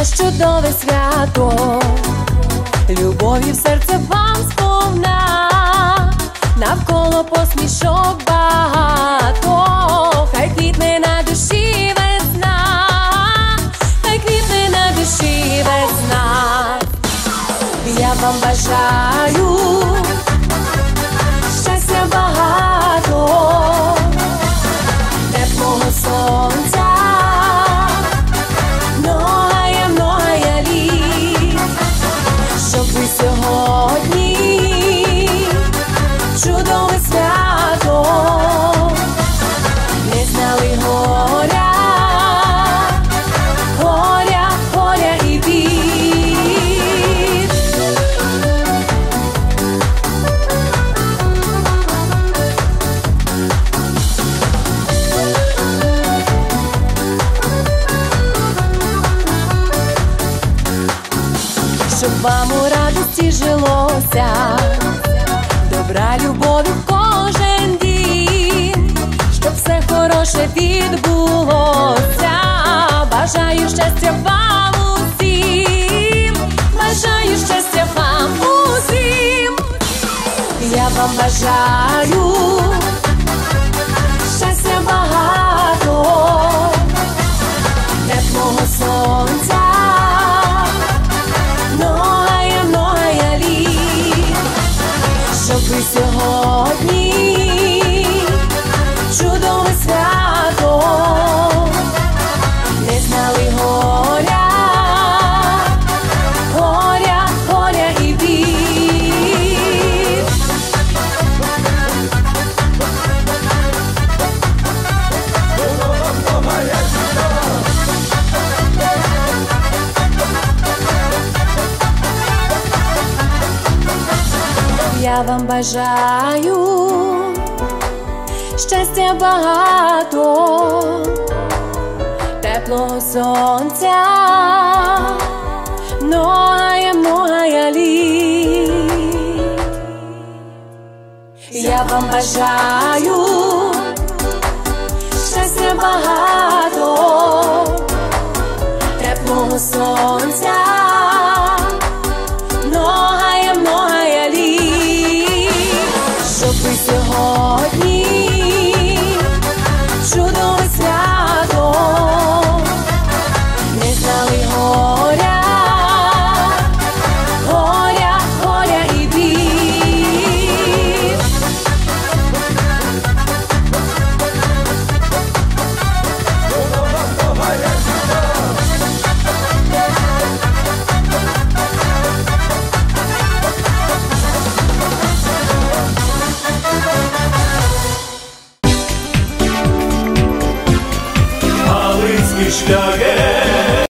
наш чудове свято, любові в серце вам сповна, навколо посмішок багато, хай квітне на душі весна, хай квітне на душі весна. Я вам бажаю щастя багато, теплого сонця, многая літ, щоб ви сьогодні чудове свято не знали горя, горя і бід. Щоб вам у радості жилося, добра, любові в кожен дім, щоб все хороше відбулося. Бажаю щастя вам усім, бажаю щастя вам усім. Я вам бажаю щастя багато, теплого сонця, многая літ, щоб ви сьогодні чудове свято не знали горя, горя і бід. Я вам бажаю щастя багато, теплого сонця, многая літ. Я вам бажаю щастя багато, теплого сонця,